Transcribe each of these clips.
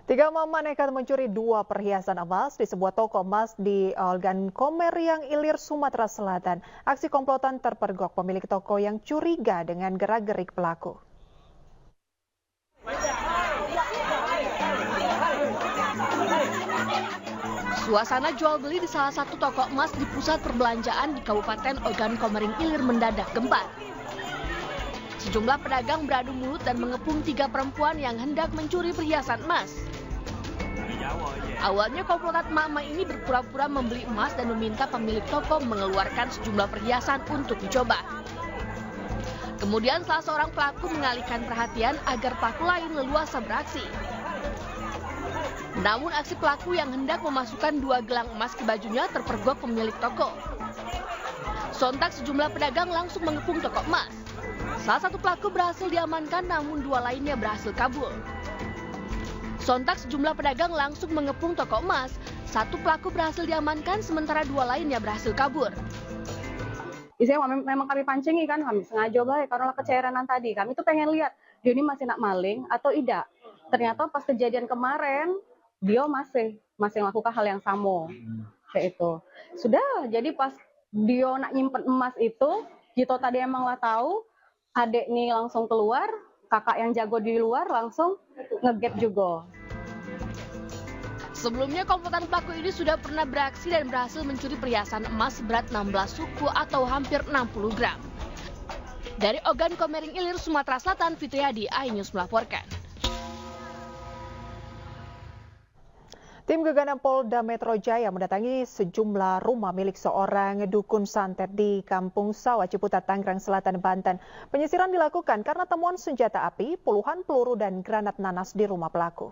Tiga mama nekat mencuri dua perhiasan emas di sebuah toko emas di Olgan Komering Ilir, Sumatera Selatan. Aksi komplotan terpergok pemilik toko yang curiga dengan gerak-gerik pelaku. Suasana jual beli di salah satu toko emas di pusat perbelanjaan di Kabupaten Olgan Komering Ilir mendadak gempar. Sejumlah pedagang beradu mulut dan mengepung tiga perempuan yang hendak mencuri perhiasan emas. Awalnya komplotan emak-emak ini berpura-pura membeli emas dan meminta pemilik toko mengeluarkan sejumlah perhiasan untuk dicoba. Kemudian salah seorang pelaku mengalihkan perhatian agar pelaku lain leluasa beraksi. Namun aksi pelaku yang hendak memasukkan dua gelang emas ke bajunya terpergok pemilik toko. Sontak sejumlah pedagang langsung mengepung toko emas. Salah satu pelaku berhasil diamankan, namun dua lainnya berhasil kabur. Sontak sejumlah pedagang langsung mengepung toko emas. Satu pelaku berhasil diamankan, sementara dua lainnya berhasil kabur. Isinya memang kami pancingi kan, kami sengaja baik karena kecairan tadi. Kami tuh pengen lihat dia ini masih nak maling atau tidak. Ternyata pas kejadian kemarin dia masih melakukan hal yang sama. Kayak itu. Sudah, jadi pas dia nak nyimpen emas itu, kita tadi emang lah tahu, adik nih langsung keluar, kakak yang jago di luar langsung ngegap juga. Sebelumnya komplotan pelaku ini sudah pernah beraksi dan berhasil mencuri perhiasan emas seberat 16 suku atau hampir 60 gram. Dari Olgan Komering Ilir, Sumatera Selatan, Fitriadi, iNews melaporkan. Tim Gegana Polda Metro Jaya mendatangi sejumlah rumah milik seorang dukun santet di Kampung Sawah, Ciputat, Tangerang Selatan, Banten. Penyisiran dilakukan karena temuan senjata api, puluhan peluru dan granat nanas di rumah pelaku.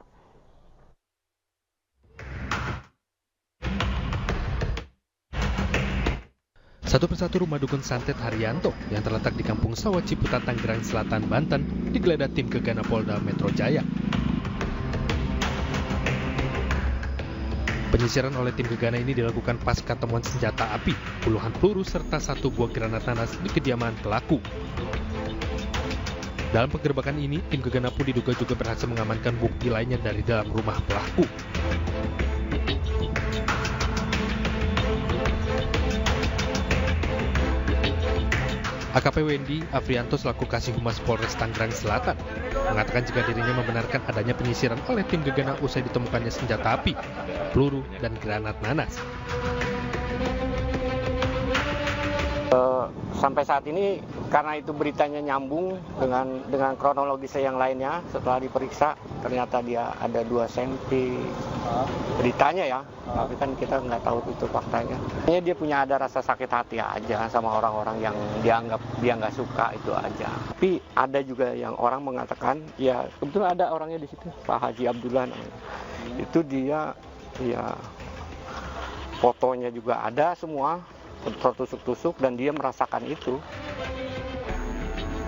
Satu persatu rumah dukun santet Haryanto yang terletak di Kampung Sawah, Ciputat, Tangerang Selatan, Banten digeledah tim Gegana Polda Metro Jaya. Penyisiran oleh tim Gegana ini dilakukan pasca temuan senjata api, puluhan peluru serta satu buah granat nanas di kediaman pelaku. Dalam penggerbekan ini, tim Gegana pun diduga juga berhasil mengamankan bukti lainnya dari dalam rumah pelaku. AKP Wendy Afrianto selaku Kasih Humas Polres Tangerang Selatan mengatakan jika dirinya membenarkan adanya penyisiran oleh tim Gegana usai ditemukannya senjata api, peluru, dan granat nanas. Sampai saat ini karena itu beritanya nyambung dengan kronologis yang lainnya, setelah diperiksa ternyata dia ada 2 cm beritanya ya, tapi kan kita nggak tahu itu faktanya. Dia punya ada rasa sakit hati aja sama orang-orang yang dianggap dia nggak suka, itu aja. Tapi ada juga yang orang mengatakan, ya kebetulan ada orangnya di situ, Pak Haji Abdullah namanya. Itu dia, ya fotonya juga ada semua, tertusuk-tusuk dan dia merasakan itu.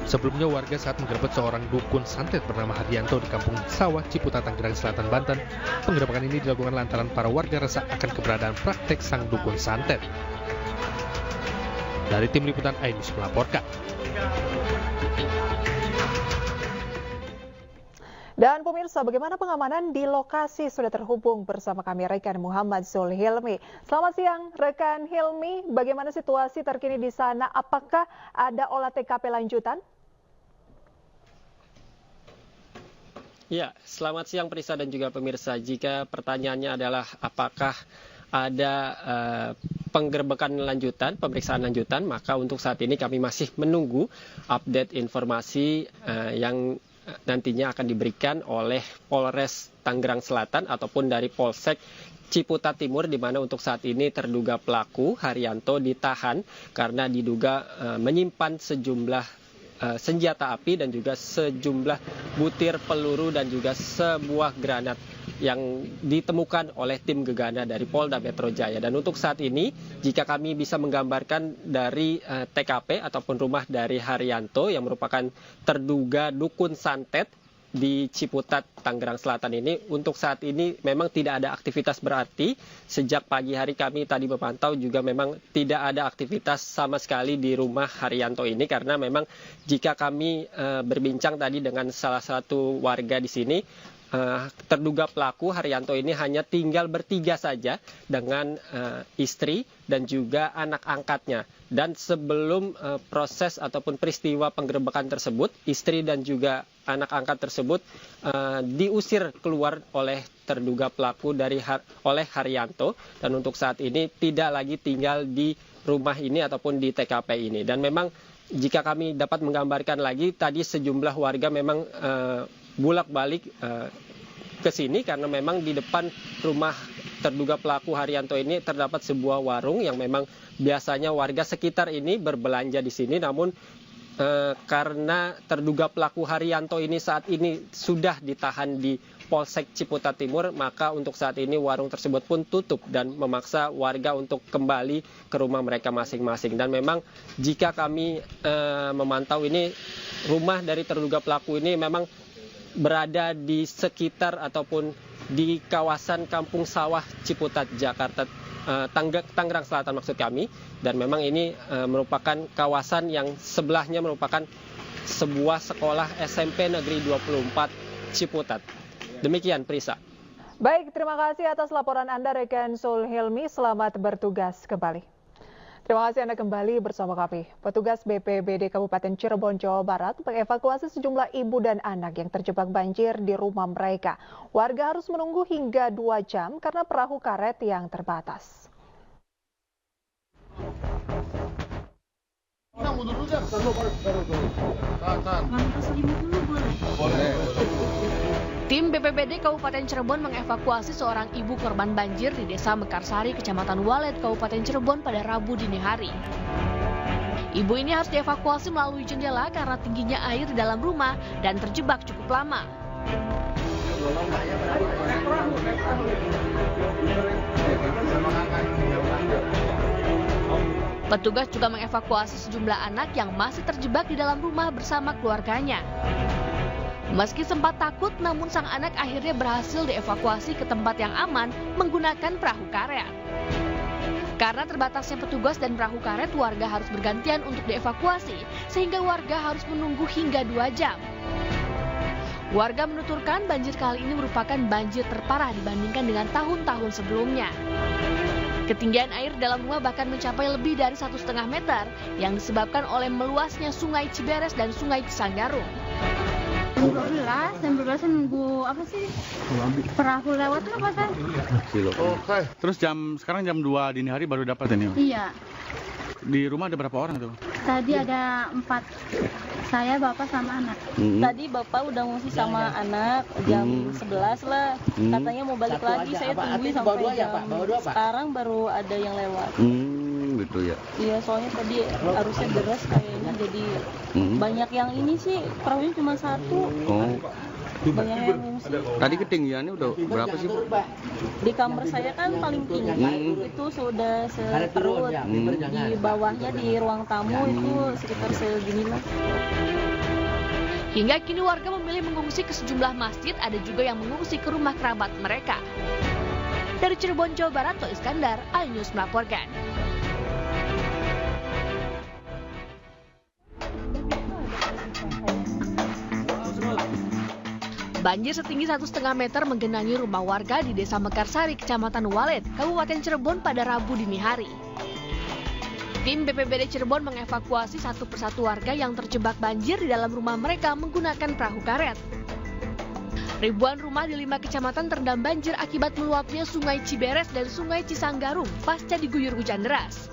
Sebelumnya warga saat menggerebek seorang dukun santet bernama Haryanto di Kampung Sawah, Ciputat, Tangerang Selatan, Banten. Penggerebekan ini dilakukan lantaran para warga resah akan keberadaan praktek sang dukun santet. Dari tim liputan iNews melaporkan. Dan pemirsa, bagaimana pengamanan di lokasi? Sudah terhubung bersama kami rekan Muhammad Zulhilmi. Selamat siang rekan Hilmi, bagaimana situasi terkini di sana? Apakah ada olah TKP lanjutan? Ya, selamat siang Prisa dan juga pemirsa. Jika pertanyaannya adalah apakah ada penggerbekan lanjutan, pemeriksaan lanjutan, maka untuk saat ini kami masih menunggu update informasi yang nantinya akan diberikan oleh Polres Tangerang Selatan ataupun dari Polsek Ciputat Timur, di mana untuk saat ini terduga pelaku Haryanto ditahan karena diduga menyimpan sejumlah senjata api dan juga sejumlah butir peluru dan juga sebuah granat yang ditemukan oleh tim Gegana dari Polda Metro Jaya. Dan untuk saat ini, jika kami bisa menggambarkan dari TKP ataupun rumah dari Haryanto yang merupakan terduga dukun santet di Ciputat, Tangerang Selatan ini, untuk saat ini memang tidak ada aktivitas berarti. Sejak pagi hari kami tadi memantau juga memang tidak ada aktivitas sama sekali di rumah Haryanto ini, karena memang jika kami berbincang tadi dengan salah satu warga di sini, terduga pelaku Haryanto ini hanya tinggal bertiga saja dengan istri dan juga anak angkatnya. Dan sebelum proses ataupun peristiwa penggerebekan tersebut, istri dan juga anak angkat tersebut diusir keluar oleh terduga pelaku oleh Haryanto, dan untuk saat ini tidak lagi tinggal di rumah ini ataupun di TKP ini. Dan memang jika kami dapat menggambarkan lagi, tadi sejumlah warga memang bolak-balik ke sini karena memang di depan rumah terduga pelaku Haryanto ini terdapat sebuah warung yang memang biasanya warga sekitar ini berbelanja di sini, namun karena terduga pelaku Haryanto ini saat ini sudah ditahan di Polsek Ciputat Timur, maka untuk saat ini warung tersebut pun tutup dan memaksa warga untuk kembali ke rumah mereka masing-masing. Dan memang jika kami memantau ini, rumah dari terduga pelaku ini memang berada di sekitar ataupun di kawasan Kampung Sawah Ciputat, Jakarta, Tangerang Selatan maksud kami. Dan memang ini merupakan kawasan yang sebelahnya merupakan sebuah sekolah SMP Negeri 24 Ciputat. Demikian, Prisa. Baik, terima kasih atas laporan Anda rekan Sul Hilmi. Selamat bertugas kembali. Terima kasih Anda kembali bersama kami. Petugas BPBD Kabupaten Cirebon, Jawa Barat mengevakuasi sejumlah ibu dan anak yang terjebak banjir di rumah mereka. Warga harus menunggu hingga 2 jam karena perahu karet yang terbatas. Tim BPBD Kabupaten Cirebon mengevakuasi seorang ibu korban banjir di Desa Mekarsari, Kecamatan Walet, Kabupaten Cirebon pada Rabu dini hari. Ibu ini harus dievakuasi melalui jendela karena tingginya air di dalam rumah dan terjebak cukup lama. Petugas juga mengevakuasi sejumlah anak yang masih terjebak di dalam rumah bersama keluarganya. Meski sempat takut, namun sang anak akhirnya berhasil dievakuasi ke tempat yang aman menggunakan perahu karet. Karena terbatasnya petugas dan perahu karet, warga harus bergantian untuk dievakuasi, sehingga warga harus menunggu hingga 2 jam. Warga menuturkan banjir kali ini merupakan banjir terparah dibandingkan dengan tahun-tahun sebelumnya. Ketinggian air dalam rumah bahkan mencapai lebih dari 1,5 meter yang disebabkan oleh meluasnya Sungai Ciberes dan Sungai Cisanggarung. Jam 12 nunggu apa sih? Perahu lewat apa kan? Oke. Terus sekarang jam 2 dini hari baru dapat ini? Iya. Di rumah ada berapa orang tuh? Tadi ada 4. Saya, bapak sama anak. Tadi bapak udah ngungsi sama anak jam 11 lah. Katanya mau balik lagi, saya tungguin sampai jam sekarang baru ada yang lewat. Gitu ya. Iya, soalnya tadi arusnya deras kayaknya, jadi banyak yang ini sih, perahunya cuma 1. Oh. Banyak yang ngungsi. Tadi ketinggiannya udah berapa sih, Bu? Di kamar saya kan paling tinggi, itu sudah seperut. Di bawahnya di ruang tamu itu sekitar segini lah. Hingga kini warga memilih mengungsi ke sejumlah masjid, ada juga yang mengungsi ke rumah kerabat mereka. Dari Cirebon, Jawa Barat, To Iskandar, iNews melaporkan. Banjir setinggi 1,5 meter menggenangi rumah warga di Desa Mekarsari, Kecamatan Walet, Kabupaten Cirebon pada Rabu dini hari. Tim BPBD Cirebon mengevakuasi satu persatu warga yang terjebak banjir di dalam rumah mereka menggunakan perahu karet. Ribuan rumah di 5 kecamatan terendam banjir akibat meluapnya Sungai Ciberes dan Sungai Cisanggarung pasca diguyur hujan deras.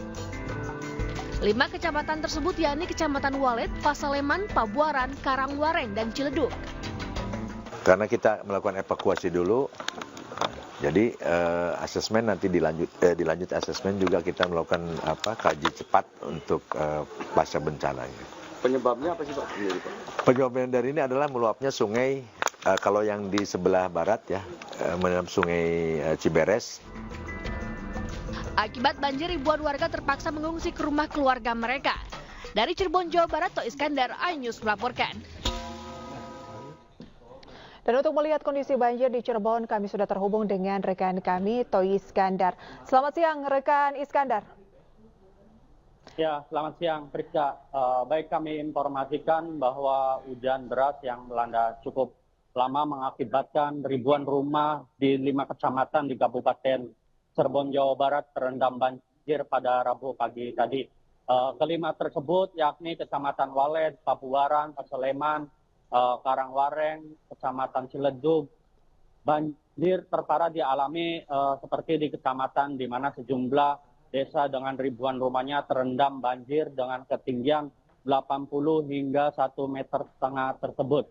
5 kecamatan tersebut yakni Kecamatan Walet, Pasaleman, Pabuaran, Karangwareng, dan Ciledug. Karena kita melakukan evakuasi dulu, jadi asesmen nanti dilanjut asesmen juga kita melakukan kaji cepat untuk pasca bencana. Penyebabnya apa sih, Pak? Penyebabnya dari ini adalah meluapnya sungai, kalau yang di sebelah barat ya, Sungai Ciberes. Akibat banjir, ribuan warga terpaksa mengungsi ke rumah keluarga mereka. Dari Cirebon, Jawa Barat, To Iskandar, iNews melaporkan. Dan untuk melihat kondisi banjir di Cirebon, kami sudah terhubung dengan rekan kami, To Iskandar. Selamat siang, rekan Iskandar. Ya, selamat siang, Priska. Baik, kami informasikan bahwa hujan deras yang melanda cukup lama mengakibatkan ribuan rumah di 5 kecamatan di Kabupaten Cirebon, Jawa Barat terendam banjir pada Rabu pagi tadi. Kelima tersebut yakni Kecamatan Walet, Pabuaran, Pasaleman, Karangwareng, Kecamatan Ciledug. Banjir terparah dialami seperti di kecamatan di mana sejumlah desa dengan ribuan rumahnya terendam banjir dengan ketinggian 80 hingga 1,5 meter tersebut.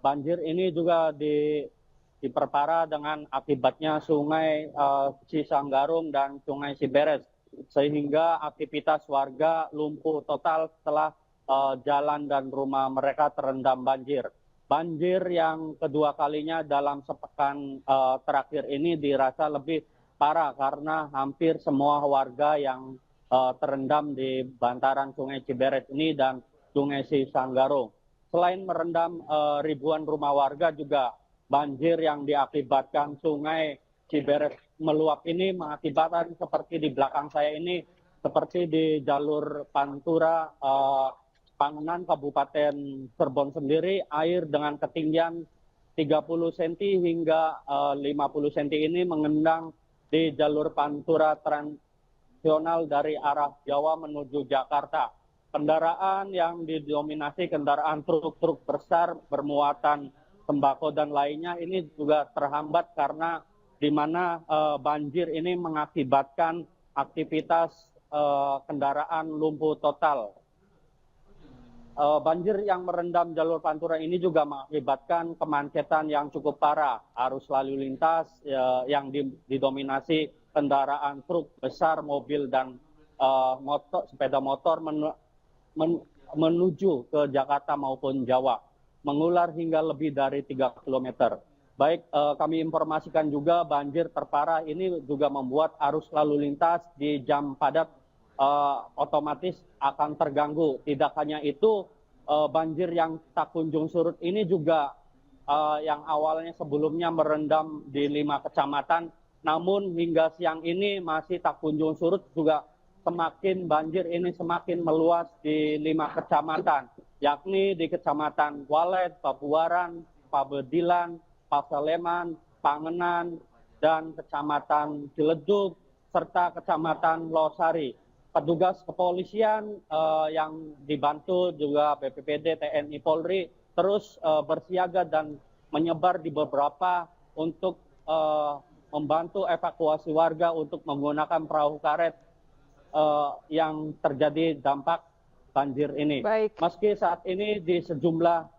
Banjir ini juga diperparah dengan akibatnya Sungai Cisanggarung dan Sungai Ciberes, sehingga aktivitas warga lumpuh total setelah jalan dan rumah mereka terendam banjir. Banjir yang kedua kalinya dalam sepekan terakhir ini dirasa lebih parah karena hampir semua warga yang terendam di bantaran Sungai Ciberes ini dan Sungai Cisanggarung. Selain merendam ribuan rumah warga, juga banjir yang diakibatkan Sungai Ciberes meluap ini mengakibatkan seperti di belakang saya ini, seperti di jalur Pantura, Pangenan, Kabupaten Cirebon sendiri, air dengan ketinggian 30 cm hingga 50 cm ini mengendang di jalur Pantura transnasional dari arah Jawa menuju Jakarta. Kendaraan yang didominasi kendaraan truk-truk besar bermuatan sembako dan lainnya ini juga terhambat karena di mana banjir ini mengakibatkan aktivitas kendaraan lumpuh total. Banjir yang merendam jalur Pantura ini juga mengakibatkan kemacetan yang cukup parah. Arus lalu lintas yang didominasi kendaraan truk besar, mobil, dan sepeda motor menuju ke Jakarta maupun Jawa, mengular hingga lebih dari 3 km. Baik, kami informasikan juga banjir terparah ini juga membuat arus lalu lintas di jam padat otomatis akan terganggu. Tidak hanya itu, banjir yang tak kunjung surut ini juga yang awalnya sebelumnya merendam di 5 kecamatan, namun hingga siang ini masih tak kunjung surut, juga banjir ini semakin meluas di 5 kecamatan, yakni di Kecamatan Walet, Pabuaran, Pabedilan, Pasaleman, Pangenan, dan Kecamatan Ciledug, serta Kecamatan Losari. Petugas kepolisian yang dibantu juga BPBD, TNI, Polri terus bersiaga dan menyebar di beberapa untuk membantu evakuasi warga untuk menggunakan perahu karet yang terjadi dampak banjir ini. Baik. Meski saat ini di sejumlah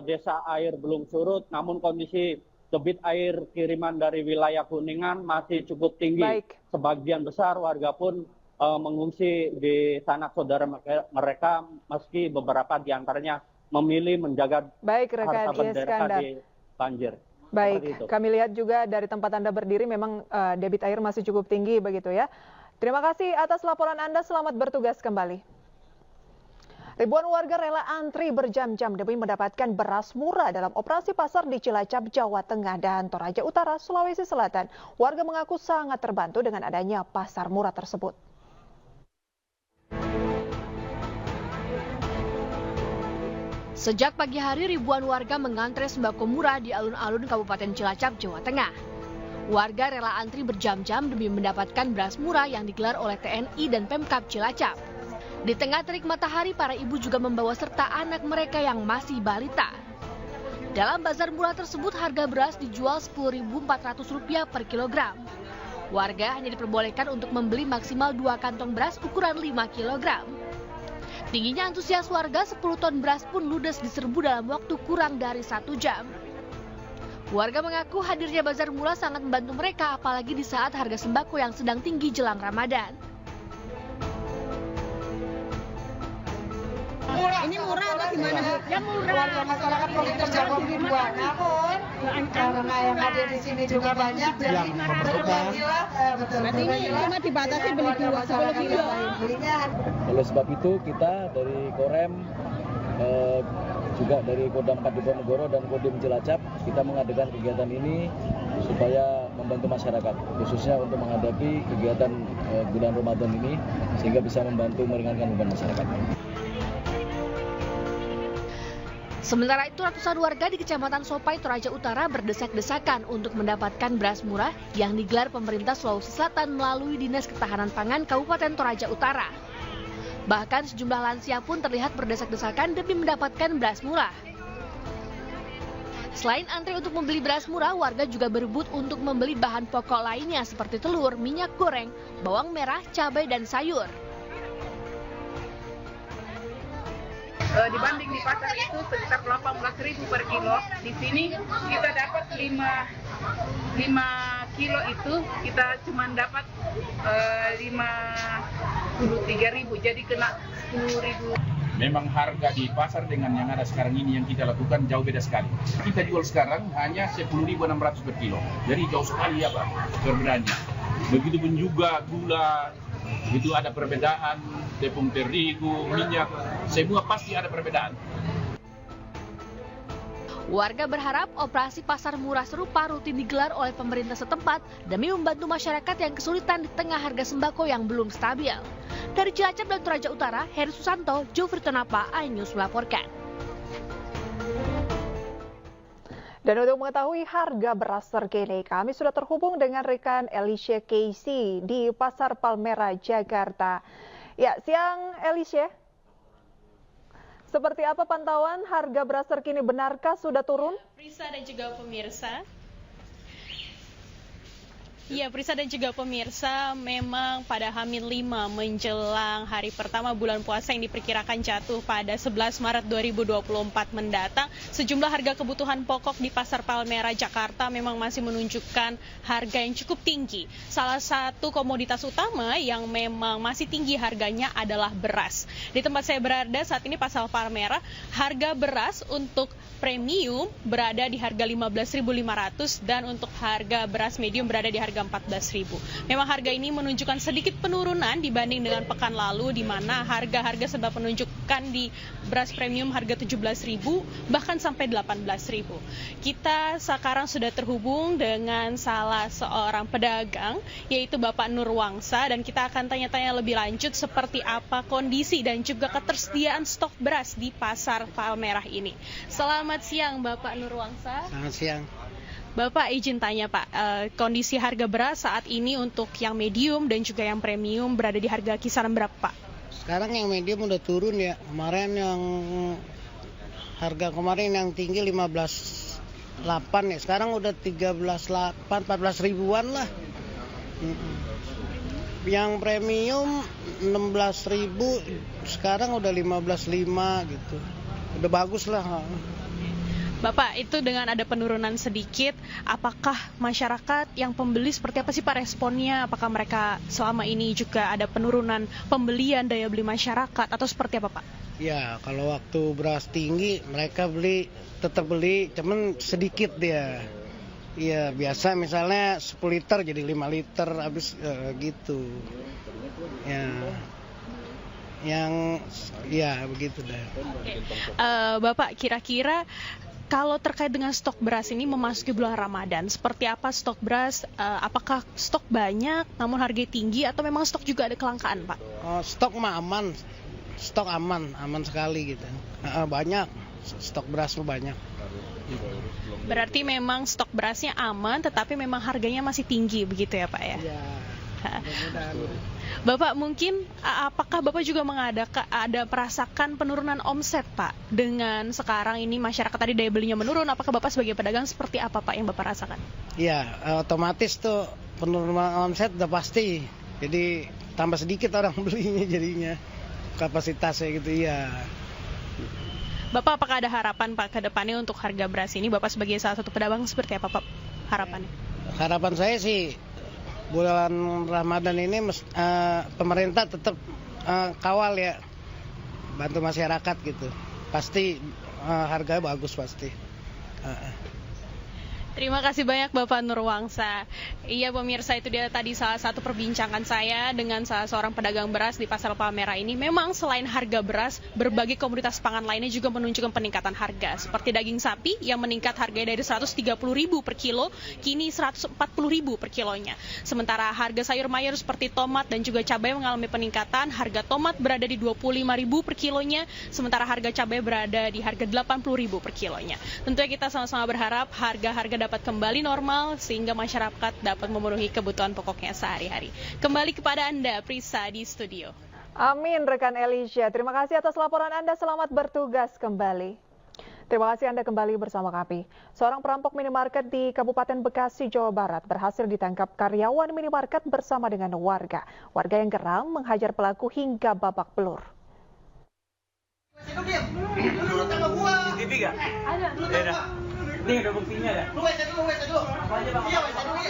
desa air belum surut, namun kondisi debit air kiriman dari wilayah Kuningan masih cukup tinggi. Baik. Sebagian besar warga pun mengungsi di sanak saudara mereka, meski beberapa diantaranya memilih menjaga harta benda di banjir. Baik, kami lihat juga dari tempat Anda berdiri memang debit air masih cukup tinggi begitu ya. Terima kasih atas laporan Anda, selamat bertugas kembali. Ribuan warga rela antri berjam-jam demi mendapatkan beras murah dalam operasi pasar di Cilacap, Jawa Tengah dan Toraja Utara, Sulawesi Selatan. Warga mengaku sangat terbantu dengan adanya pasar murah tersebut. Sejak pagi hari, ribuan warga mengantre sembako murah di alun-alun Kabupaten Cilacap, Jawa Tengah. Warga rela antri berjam-jam demi mendapatkan beras murah yang digelar oleh TNI dan Pemkab Cilacap. Di tengah terik matahari, para ibu juga membawa serta anak mereka yang masih balita. Dalam bazar murah tersebut, harga beras dijual Rp10.400 per kilogram. Warga hanya diperbolehkan untuk membeli maksimal 2 kantong beras ukuran 5 kilogram. Tingginya antusias warga, 10 ton beras pun ludes diserbu dalam waktu kurang dari 1 jam. Warga mengaku hadirnya bazar murah sangat membantu mereka, apalagi di saat harga sembako yang sedang tinggi jelang Ramadan. Ini murah atau gimana? Ya murah. Warga masyarakat perlu terjaga juga. Namun karena yang hadir di sini juga banyak, jadi berbagi-lah. Berarti ini cuma dibatasi beli 10 kilo. Oleh sebab itu kita dari Korem, juga dari Kodam 4 Diponegoro dan Kodim Cilacap, kita mengadakan kegiatan ini supaya membantu masyarakat, khususnya untuk menghadapi kegiatan bulan Ramadan ini, sehingga bisa membantu meringankan beban masyarakat. Sementara itu ratusan warga di Kecamatan Sopai, Toraja Utara berdesak-desakan untuk mendapatkan beras murah yang digelar pemerintah Sulawesi Selatan melalui Dinas Ketahanan Pangan Kabupaten Toraja Utara. Bahkan sejumlah lansia pun terlihat berdesak-desakan demi mendapatkan beras murah. Selain antri untuk membeli beras murah, warga juga berebut untuk membeli bahan pokok lainnya seperti telur, minyak goreng, bawang merah, cabai, dan sayur. Dibanding di pasar itu sekitar 18.000 per kilo, di sini kita dapat 5 kilo itu kita cuma dapat 53.000, jadi kena 10.000. Memang harga di pasar dengan yang ada sekarang ini yang kita lakukan jauh beda sekali. Kita jual sekarang hanya 10.600 per kilo, jadi jauh sekali ya Pak perbedaannya. Begitupun juga gula, itu ada perbedaan, tepung terigu, minyak, semua pasti ada perbedaan. Warga berharap operasi pasar murah serupa rutin digelar oleh pemerintah setempat demi membantu masyarakat yang kesulitan di tengah harga sembako yang belum stabil. Dari Cilacap dan Toraja Utara, Heri Susanto, Jofri Tonapa, iNews melaporkan. Dan untuk mengetahui harga beras terkini, kami sudah terhubung dengan rekan Elisha Casey di Pasar Palmerah, Jakarta. Ya, siang Elisha. Seperti apa pantauan harga beras terkini, benarkah sudah turun? Prisa dan juga pemirsa. Ya, Prisa dan juga pemirsa, memang pada H-5 menjelang hari pertama bulan puasa yang diperkirakan jatuh pada 11 Maret 2024 mendatang, sejumlah harga kebutuhan pokok di Pasar Palmerah, Jakarta memang masih menunjukkan harga yang cukup tinggi. Salah satu komoditas utama yang memang masih tinggi harganya adalah beras. Di tempat saya berada saat ini Pasar Palmerah, harga beras untuk premium berada di harga 15.500 dan untuk harga beras medium berada di harga 14.000. Memang harga ini menunjukkan sedikit penurunan dibanding dengan pekan lalu, di mana harga-harga sempat menunjukkan di beras premium harga 17.000 bahkan sampai 18.000. Kita sekarang sudah terhubung dengan salah seorang pedagang yaitu Bapak Nurwangsa, dan kita akan tanya-tanya lebih lanjut seperti apa kondisi dan juga ketersediaan stok beras di Pasar Palmerah ini. Selamat siang Bapak Nurwangsa. Selamat siang. Bapak izin tanya Pak, kondisi harga beras saat ini untuk yang medium dan juga yang premium berada di harga kisaran berapa Pak? Sekarang yang medium udah turun ya. Kemarin yang harga kemarin yang tinggi 15.8 ya. Sekarang udah 13.8, 14 ribuan lah. Yang premium 16.000, sekarang udah 15.5 gitu. Udah bagus lah. Bapak, itu dengan ada penurunan sedikit, apakah masyarakat yang pembeli seperti apa sih Pak responnya? Apakah mereka selama ini juga ada penurunan pembelian daya beli masyarakat atau seperti apa Pak? Ya, kalau waktu beras tinggi mereka tetap beli, cuman sedikit dia. Iya, biasa misalnya 10 liter jadi 5 liter habis gitu. Ya. Begitu deh. Bapak, kira-kira kalau terkait dengan stok beras ini memasuki bulan Ramadan, seperti apa stok beras? Apakah stok banyak namun harga tinggi atau memang stok juga ada kelangkaan, Pak? Stok mah aman, stok aman sekali gitu. Banyak, stok beras mah banyak. Berarti memang stok berasnya aman, tetapi memang harganya masih tinggi, begitu ya Pak ya? Iya. Bapak, mungkin apakah Bapak juga ada merasakan penurunan omset Pak? Dengan sekarang ini masyarakat tadi daya belinya menurun, apakah Bapak sebagai pedagang seperti apa Pak yang Bapak rasakan? Iya, otomatis tuh penurunan omset udah pasti. Jadi tambah sedikit orang belinya jadinya, kapasitasnya gitu ya. Bapak, apakah ada harapan Pak ke depannya untuk harga beras ini? Bapak sebagai salah satu pedagang seperti apa Pak harapannya? Harapan saya sih bulan Ramadan ini pemerintah tetap kawal ya, bantu masyarakat gitu. Pasti harganya bagus pasti. Terima kasih banyak Bapak Nurwangsa. Iya pemirsa, itu dia tadi salah satu perbincangan saya dengan salah seorang pedagang beras di Pasar Palmerah ini. Memang selain harga beras, berbagai komoditas pangan lainnya juga menunjukkan peningkatan harga. Seperti daging sapi yang meningkat harganya dari Rp130.000 per kilo, kini Rp140.000 per kilonya. Sementara harga sayur mayur seperti tomat dan juga cabai mengalami peningkatan. Harga tomat berada di Rp25.000 per kilonya, sementara harga cabai berada di harga Rp80.000 per kilonya. Tentunya kita sama-sama berharap harga-harga dapat kembali normal sehingga masyarakat dapat memenuhi kebutuhan pokoknya sehari-hari. Kembali kepada Anda, Prisa, di studio. Amin, rekan Elisha. Terima kasih atas laporan Anda. Selamat bertugas kembali. Terima kasih Anda kembali bersama kami. Seorang perampok minimarket di Kabupaten Bekasi, Jawa Barat berhasil ditangkap karyawan minimarket bersama dengan warga. Warga yang geram menghajar pelaku hingga babak belur. TV nggak? Ada. Ini ada buktinya ya? Lu WC dulu. Apa aja bang? Iya WC dulu.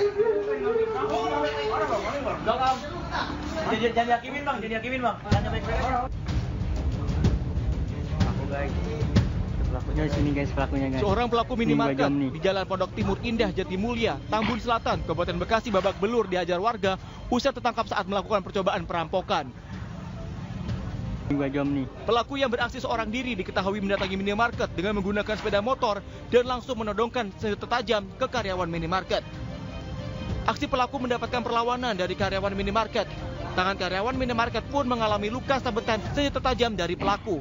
Jangan yakimin bang, Tanya baik-baik. Aku guys. Pelakunya di sini guys, pelakunya guys. Seorang pelaku minimarket di Jalan Pondok Timur Indah, Jatimulya, Tambun Selatan, Kabupaten Bekasi babak belur dihajar warga usai tertangkap saat melakukan percobaan perampokan. Pelaku yang beraksi seorang diri diketahui mendatangi minimarket dengan menggunakan sepeda motor dan langsung menodongkan senjata tajam ke karyawan minimarket. Aksi pelaku mendapatkan perlawanan dari karyawan minimarket. Tangan karyawan minimarket pun mengalami luka sabetan senjata tajam dari pelaku.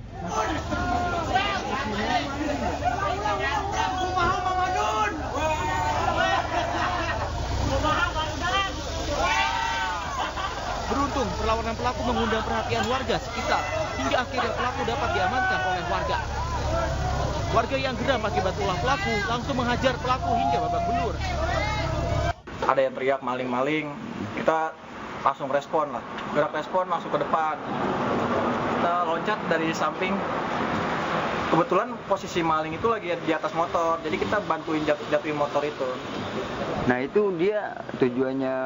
Beruntung perlawanan pelaku mengundang perhatian warga sekitar hingga akhirnya pelaku dapat diamankan oleh warga. Warga yang geram akibat ulah pelaku langsung menghajar pelaku hingga babak belur. Ada yang teriak maling-maling, kita langsung respon lah. Gerak respon masuk ke depan. Kita loncat dari samping. Kebetulan posisi maling itu lagi di atas motor, jadi kita bantuin jatuhin motor itu. Nah itu dia tujuannya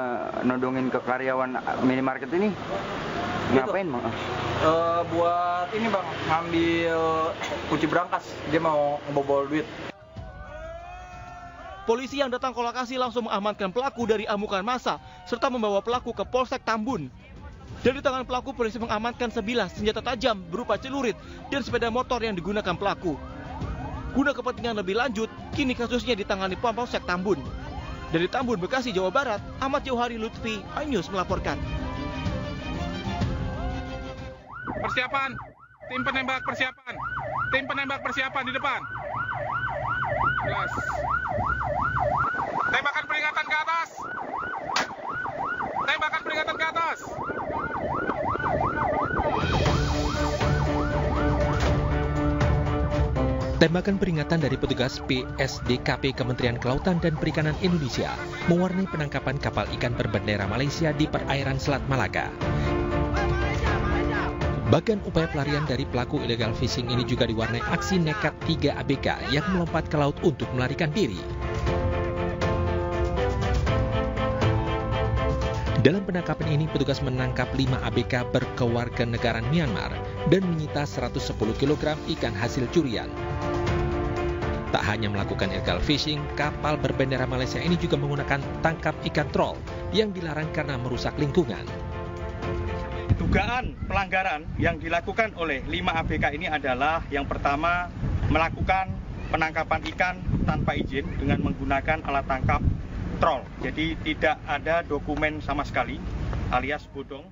nodongin ke karyawan minimarket ini ngapain bang? Buat ini bang, ngambil kunci brankas, dia mau ngebobol duit. Polisi yang datang ke lokasi langsung mengamankan pelaku dari amukan massa serta membawa pelaku ke Polsek Tambun. Dari tangan pelaku, polisi mengamankan sebilah senjata tajam berupa celurit dan sepeda motor yang digunakan pelaku. Guna kepentingan lebih lanjut, kini kasusnya ditangani Polsek Tambun. Dari Tambun, Bekasi, Jawa Barat, Ahmad Jauhari Lutfi, iNews melaporkan. Persiapan, tim penembak persiapan di depan. Jelas. Tembakan peringatan ke atas. Tembakan peringatan dari petugas PSDKP Kementerian Kelautan dan Perikanan Indonesia mewarnai penangkapan kapal ikan berbendera Malaysia di perairan Selat Malaka. Bagian upaya pelarian dari pelaku illegal fishing ini juga diwarnai aksi nekat 3 ABK yang melompat ke laut untuk melarikan diri. Dalam penangkapan ini, petugas menangkap 5 ABK berkewarganegaraan Myanmar dan menyita 110 kg ikan hasil curian. Tak hanya melakukan illegal fishing, kapal berbendera Malaysia ini juga menggunakan tangkap ikan troll yang dilarang karena merusak lingkungan. Dugaan pelanggaran yang dilakukan oleh 5 ABK ini adalah yang pertama melakukan penangkapan ikan tanpa izin dengan menggunakan alat tangkap troll. Jadi tidak ada dokumen sama sekali alias bodong.